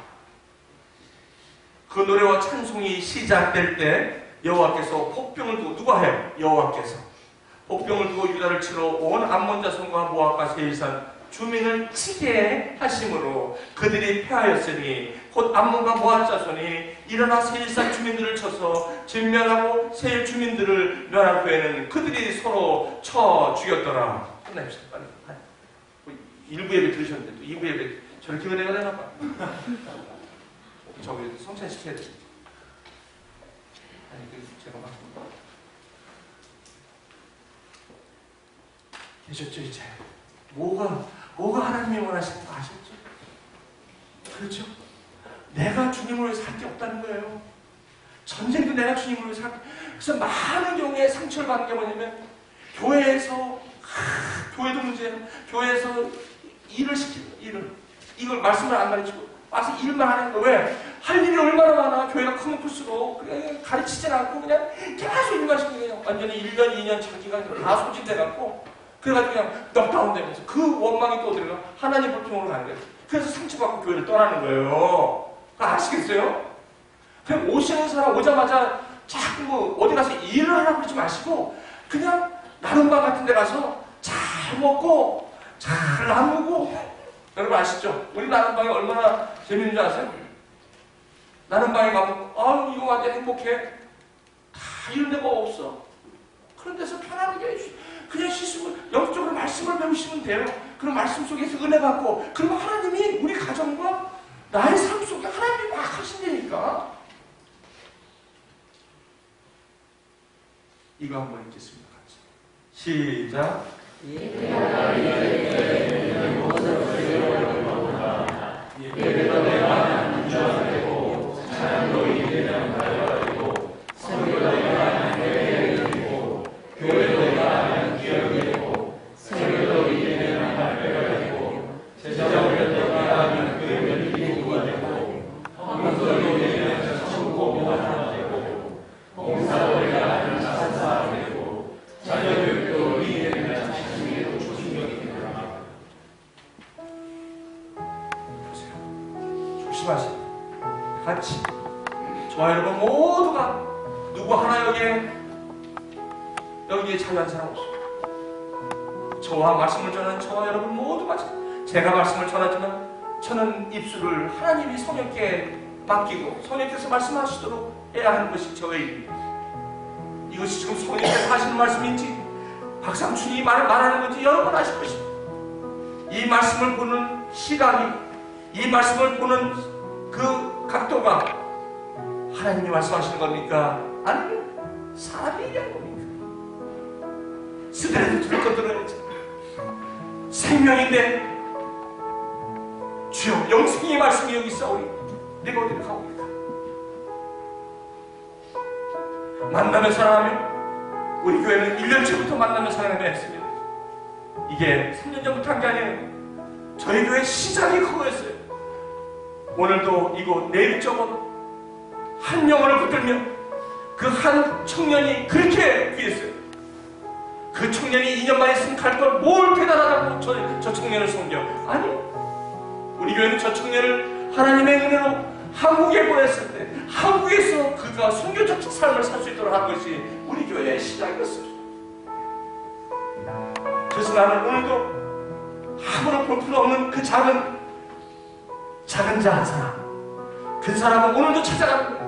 그 노래와 찬송이 시작될 때 여호와께서 복병을 두고 누가 해요? 여호와께서 복병을 두고 유다를 치러 온 암몬 자손과 모압과 세일산 주민을 치게 하심으로 그들이 패하였으니 곧 암몬과 모압 자손이 일어나 세일산 주민들을 쳐서 진멸하고 세일 주민들을 멸한 후에는 그들이 서로 쳐 죽였더라. 끝냅시다. 빨리. 1부 예배 들으셨는데 또 2부 예배 저렇게 은혜가 되나 봐. 저기 성찬시켜야 돼. 아니 제가 막 계셨죠 이제. 뭐가 하나님이 원하시는 거 아셨죠? 그렇죠? 내가 주님을 위해서 할 게 없다는 거예요. 전쟁도 내가 주님을 위해서 할 게. 그래서 많은 경우에 상처를 받는 게 뭐냐면 교회에서 교회도 문제예요. 교회에서 일을 시키는 이걸 말씀을 안 가르치고 와서 일만 하는 거. 왜? 할 일이 얼마나 많아. 교회가 크면 클수록 그냥 가르치진 않고 그냥 계속 일만 시키고 그냥 완전히 1년 2년 자기가 다 소진돼갖고 그래가지고 그냥 넉다운 되면서 그 원망이 또 어디가 하나님 불평으로 가는 거예요. 그래서 상처받고 교회를 떠나는 거예요. 아시겠어요? 그냥 오시는 사람 오자마자 자꾸 뭐 어디 가서 일을 하라고 그러지 마시고 그냥 나눔방 같은 데 가서 잘 먹고 잘 나누고. 여러분 아시죠? 우리 나눔방이 얼마나 재밌는 줄 아세요? 나눔방에 가면 아유 이거 가운데 행복해? 다 이런 데가 없어. 그런 데서 편안하게 그냥 씻으면 영적으로 말씀을 배우시면 돼요. 그런 말씀 속에서 은혜 받고, 그러면 하나님이 우리 가정과 나의 삶 속에 하나님이 막 하신다니까. 이거 한번 읽겠습니다. 같이. 시작. 예배가 내가 문주하되고 찬양도 이르는 가져가지고 성교도 내가 회개되고 교회도 내가 기억되고 세교도 이르는 발표가 제자훈련도 내가 교회를 이루가 되고 헌금도 이르는 천국보가 하나 되고 봉사도 내가 사사 되고 자녀교육도 이르는 자신에도 조심력이 되라. 조심하세요. 같이 저와 여러분 모두가 누구 하나 여기에 자유한 사람 없습니다. 저와 말씀을 전하는 저와 여러분 모두가 제가 말씀을 전하지만 저는 입술을 하나님이 성령께 맡기고 성령께서 말씀하시도록 해야 하는 것이 저의 일입니다. 이것이 지금 성령께서 하시는 말씀인지 박상춘이 말하는 건지 여러분 아실 것입니다. 이 말씀을 보는 시각이, 이 말씀을 보는 그 각도가 하나님이 말씀하시는 겁니까? 아니면 사람이 얘기하는 겁니까? 스스로 들을 것 들어야지. 생명인데 주여 영생의 말씀이 여기 있사오니 내가 어디를 가고 있다. 만나면 사랑하며, 우리 교회는 1년째부터 만나면 사랑하며 했습니다. 이게 3년 전부터 한 게 아니에요. 저희 교회 시작이 그거였어요. 오늘도 이곳 내일 저곳 한 영혼을 붙들며 그 한 청년이 그렇게 귀했어요. 그 청년이 2년 만에 승할 걸 뭘 대단하다고 저 청년을 섬겨. 아니, 우리 교회는 저 청년을 하나님의 은혜로 한국에 보냈을 때 한국에서 그가 선교적 삶을 살 수 있도록 한 것이 우리 교회의 시작이었어요. 그래서 나는 오늘도 아무런 볼 필요 없는 그 작은 자 한 사람, 그 사람은 오늘도 찾아가는 거예요.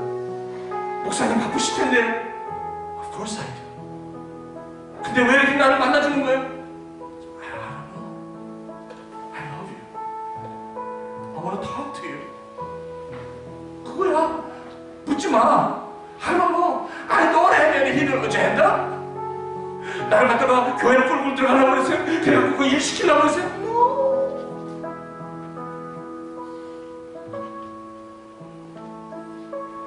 목사님 바쁘실 텐데, of course I do. 근데 왜 이렇게 나를 만나주는 거예요? I love you. I want to talk to you. 그거야. 묻지 마. I don't have any hidden agenda. 나를 갖다가 교회를 끌고 들어가려고 그랬어요? 그래갖고 그 일 시키려고 그랬어요? No.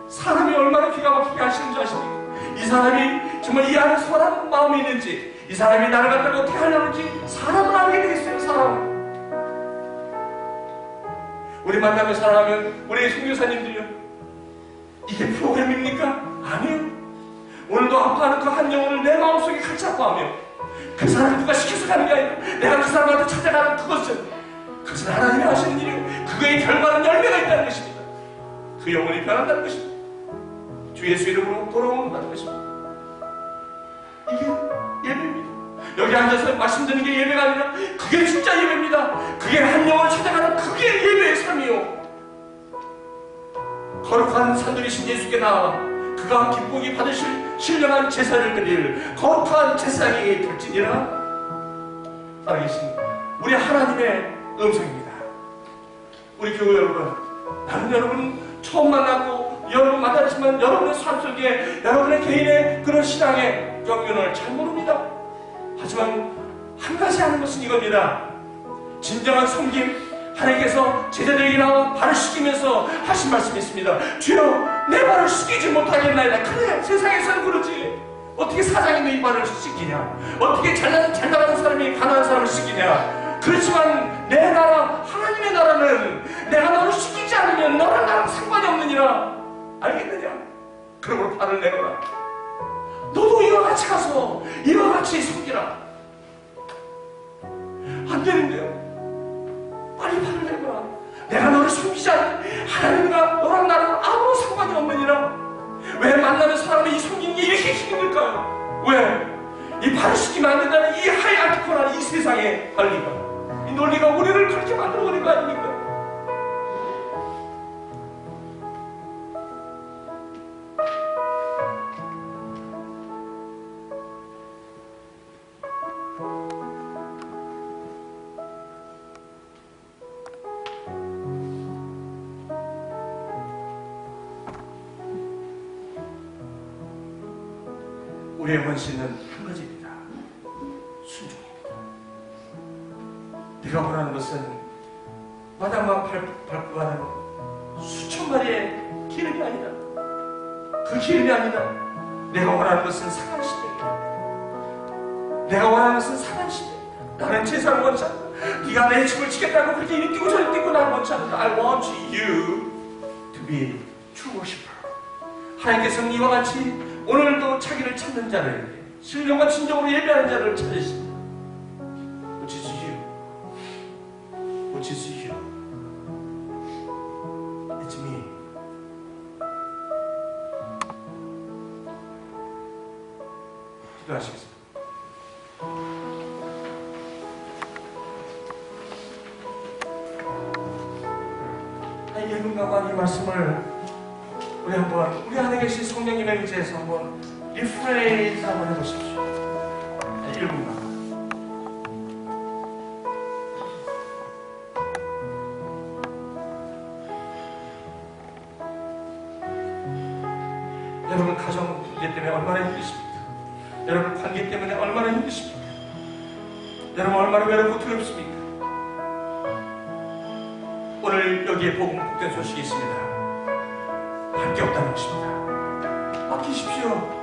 사람이 얼마나 기가 막히게 하시는 줄 아십니까? 이 사람이 정말 이 안에 선한 마음이 있는지, 이 사람이 나를 갖다가 어떻게 하려는지 사람은 알게 되겠어요. 사람. 우리 만나면 사랑하면 우리 선교사님들이요, 이게 프로그램입니까? 아니요. 오늘도 아파하는 그 한 영혼을 내 마음속에 같이 아파하며, 그 사람을 누가 시켜서 가는 게 아니라 내가 그 사람한테 찾아가는 그것은 하나님이 하시는 일이고, 그거의 결과는 열매가 있다는 것입니다. 그 영혼이 변한다는 것입니다. 주 예수 이름으로 돌아온다는 것입니다. 이게 예배입니다. 여기 앉아서 말씀 듣는 게 예배가 아니라 그게 진짜 예배입니다. 그게 한 영혼을 찾아가는 그게 예배의 삶이요. 거룩한 산들이신 예수께 나아 그가 기쁘게 받으실 신령한 제사를 드릴 거룩한 제사장이 될지니라. 살아계신 우리 하나님의 음성입니다. 우리 교회 여러분, 나는 여러분 처음 만났고 여러분 만났지만 여러분의 삶 속에 여러분의 개인의 그런 신앙의 경륜을 잘 모릅니다. 하지만 한 가지 아는 것은 이겁니다. 진정한 섬김, 하나님께서 제자들에게 나와 발을 씻기면서 하신 말씀이 있습니다. 주여, 내 발을 씻기지 못하겠나이다. 그래, 세상에서는 그러지. 어떻게 사장이 너희 발을 씻기냐? 어떻게 잘 나가는 사람이 가난한 사람을 씻기냐? 그렇지만 내 나라, 하나님의 나라는 내가 너를 씻기지 않으면 너랑 나랑 상관이 없느니라. 알겠느냐? 그러므로 발을 내거라. 너도 이와 같이 가서 이와 같이 섬기라. 안 되는데요. 빨리 발을 내거라. 내가 너를 섬기지 않으면 하나님과 너랑 나랑 아무 상관이 없느니라. 왜 만나는 사람이 이 섬기는 게 이렇게 힘들까요? 왜? 이 발을 씻기면 안 된다는 이 하이아티컬한 이 세상의 관리가, 이 논리가 우리를 그렇게 만들어버린 거 아닙니까? 우리의 원신은 한 가지입니다. 순종입니다. 네가 원하는 것은 마당만 밟고 가는 수천 마리의 기름이 아니다. 그 기름이 아니다. 내가 원하는 것은 상한 시대이다. 내가 원하는 것은 상한 시대이다. 나는 제사를 원치 않는다. 네가 내 집을 지켰다고 그렇게 이리 뛰고 저리 뛰고 나는 원치 않는다. I want you to be true worshiper. 하나님께서는 이와 같이 오늘도 자기를 찾는 자를, 신령과 진정으로 예배하는 자를 찾으십니다. Which is you. Which is you. It's me. 기도하시겠습니다. 한 1분간만 이 말씀을 우리 안에 계신 성령님의 의지에서 한번 리프레이즈 한번 해보십시오. 한 1분간. 여러분 가정 문제 때문에 얼마나 힘드십니까? 여러분 관계 때문에 얼마나 힘드십니까? 여러분 얼마나 외롭고 두렵습니까? 오늘 여기에 복음 복된 소식이 있습니다. 할 게 없다는 것입니다. 맡기십시오.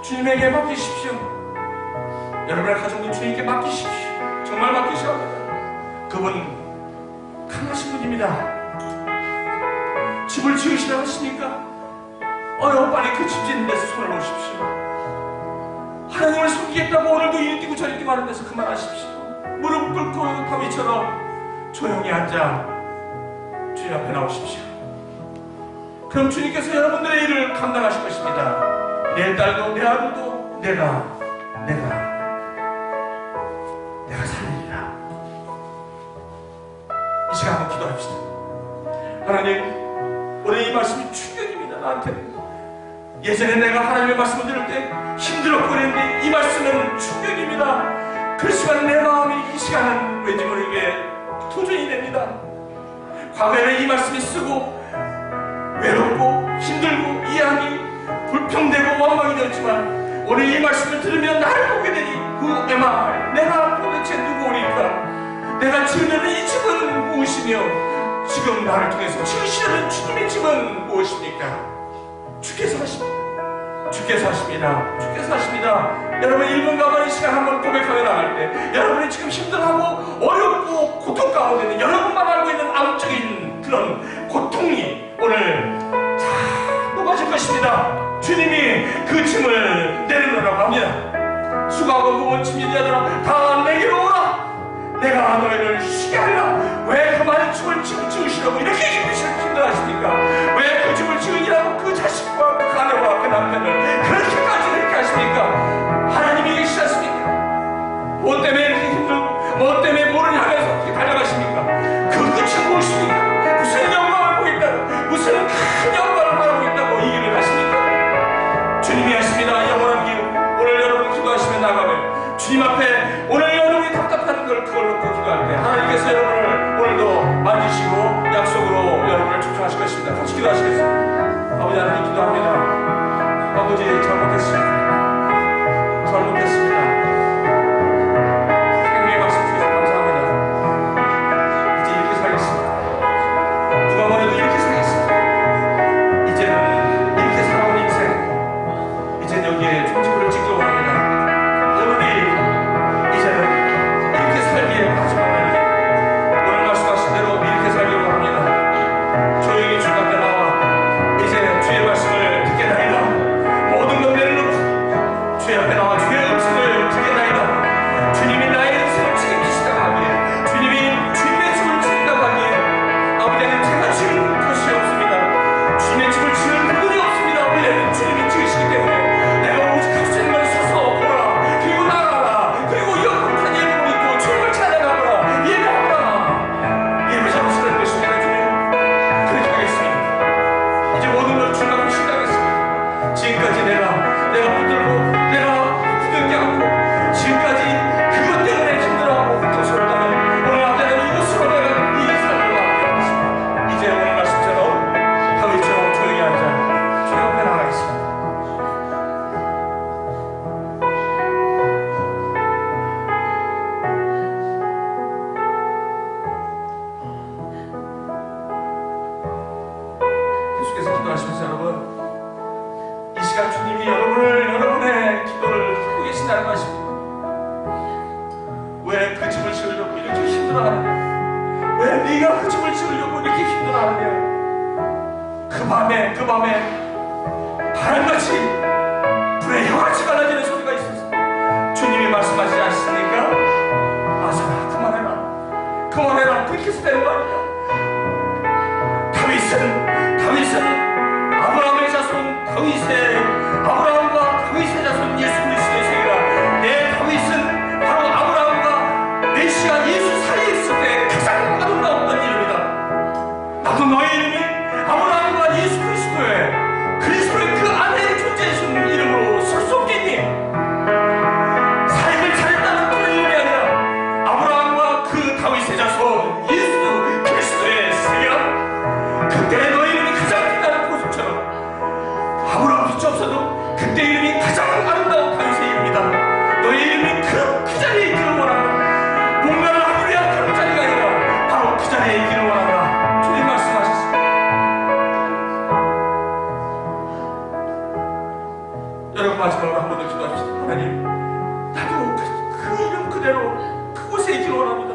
주님에게 맡기십시오. 여러분의 가정도 주님께 맡기십시오. 정말 맡기셔야 합니다. 그분 강하신 분입니다. 집을 지으시라 하시니까 빨리 그 집 짓는 데서 손을 놓으십시오. 하나님을 섬기겠다고 오늘도 이리 뛰고 저리 뛰고 하는 데서 그만하십시오. 무릎 꿇고 다윗처럼 조용히 앉아 주님 앞에 나오십시오. 그럼 주님께서 여러분들의 일을 감당하실 것입니다. 내 딸도 내 아들도 내가 살리리라. 이 시간 한번 기도합시다. 하나님, 오늘 이 말씀이 충격입니다. 나한테. 예전에 내가 하나님의 말씀을 들을 때 힘들었고 그랬는데 이 말씀은 충격입니다. 그렇지만 내 마음이 이 시간은 왠지 모르게 도전이 됩니다. 과거에는 이 말씀이 쓰고 외롭고 힘들고 이해하기 불평되고 원망이 되었지만 오늘 이 말씀을 들으면 나를 보게 되니 Who am I? 내가 도대체 누구오리까? 내가 지으려는 이 집은 무엇이며 지금 나를 통해서 지으시려는 주님의 집은 무엇입니까? 주께서 하십니다. 주께서 하십니다. 주께서 하십니다. 여러분 1분 가만히 시간 한번 고백하며 나갈 때 여러분이 지금 힘들어하고 어렵고 고통 가운데 있는 여러분만 알고 있는 암적인 그런 고통이 오늘 다 녹아질 것입니다. 주님이 그 짐을 내려놓으라고 합니다. 수고하고 무거운 짐진 자들아 다 내게로 오라. 내가 너희를 쉬게 하리라. 왜 그 많은 짐을 지으시려고 이렇게 힘들어하십니까? 왜 그 짐을 지으니라고 그 자식과 그 아내와 그 남편을 그렇게까지 이렇게 하십니까? 하나님이 계시지 않습니까? 뭐 때문에 이렇게 힘들고 뭐 때문에 뭐를 향해서 이렇게 달려가십니까? 그 끝이 무엇입니까? 무슨 영광을 보겠다고 무슨 큰 영광을 바라고 있다고 이 일을 하십니까? 주님이 하십니다. 영원한 길. 오늘 여러분 기도하시며 나가면 주님 앞에 오늘 여러분이 답답한 걸 그걸 놓고 기도할 때 하나님께서 여러분을 오늘도 만지시고 약속으로 여러분을 축복하실 것입니다. 같이 기도하시겠습니다. 아버지 하나님 기도합니다. 아버지 잘못했습니다. 생명의 말씀 주셔서 감사합니다. 이제 이렇게 살겠습니다. 누가 뭐래도 이렇게 살겠습니다. 이제는 이렇게 살아온 인생 이젠 여기에 종지부를 찍기 원합니다. 오늘이 이제는 이렇게 살기에 마지막 날입니다. 오늘 말씀하신 대로 이렇게 살기로 합니다. 조용히 주님 앞에 나와 이제 주의 말씀을 듣게 되리라. 모든 기도하시면서 여러분, 이 시간 주님이 여러분의 기도를 듣고 계신다는 것입니다. 왜 그 집을 지으려고 이렇게 힘들어하느냐? 왜 네가 그 집을 지으려고 이렇게 힘들어하느냐? 그 밤에 바람같이 불의 혀같이 갈라지는 소리가 있었어. 주님이 말씀하시지 않습니까? 아사나 그만해라. 그렇게 해서 되는 거 아니냐? 다윗은 아브라함의 자손 아브라함과 다윗의 자손 예수 그리스도의 세계라. 내 다윗은 바로 아브라함과 메시아 예수 사이에 있을 때 가장 아름다웠던 이름이다. 나도 너의 이름이 아브라함과 예수 그리스도의 그 안에 존재해주는 이름으로 쓸 수 없겠니? 삶을 잘했다는 그런 이름이 아니라 아브라함과 그 다윗의 자손 예수 그리스도의 세계라. 그때 너의 이름이 가장 빛나는 보석처럼 아브라함 빛이 없어도 그때 이름이 가장 아름다운 다윗의 이름이다. 너의 이름이 그 자리에 있기를 원한다. 뭔가를 하기 위한 그런 자리가 아니라 바로 그 자리에 있기를 원한다. 주님 말씀하셨습니다. 여러분 마지막으로 한 번 더 기도합시다. 하나님, 나도 그 이름 그대로 그곳에 있기를 원합니다.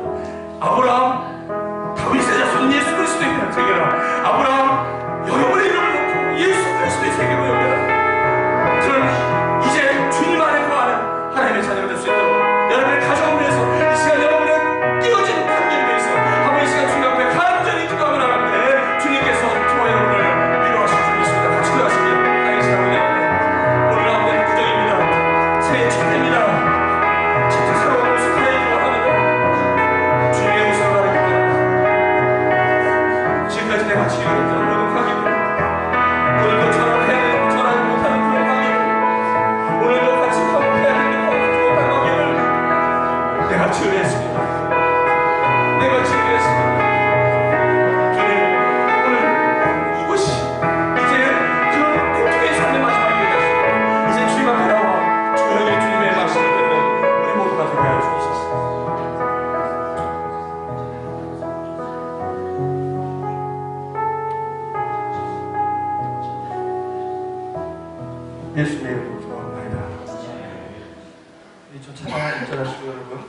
아브라함 다윗의 자손 예수 그리스도의 세계라. 아브라함 여러분의 이름을 놓고 예수 그리스도의 세계로 여겨라. 그럼 이제 주님 안에 거하는 하나님의 자녀가 될 수 있도록 여러분의 가정을 위해서 이 시간 여러분의 깨어지는 관계를 위해서 한번 이 시간 주님 앞에 간절히 기도하며 나가는데 주님께서 저와 여러분을 위로하실 줄 믿습니다. 같이 기도하시길 하나님의 시간을 오늘 나오는 구정입니다. 새해 첫 해입니다. 진짜 새로운 모습을 기도합니다. 주님의 모습을 바라봅니다. 지금까지 내가 지어냈던 모든 관계들, 오늘도 전화를 못하는 그런 관계들, 오늘도 같이 화목해야 되는 못한 관계를 내가 지어냈습니다. 주님, 오늘 이곳이 이제 그 고통의 삶의 마지막이 되겠습니다. 이제 주님 앞에 나와 조용히 주님의 말씀을 듣는 우리 모두가 되게 하여 주옵소서. 예수님의 이름으로 기도합니다. 이 전 찬양 인정하시고 여러분.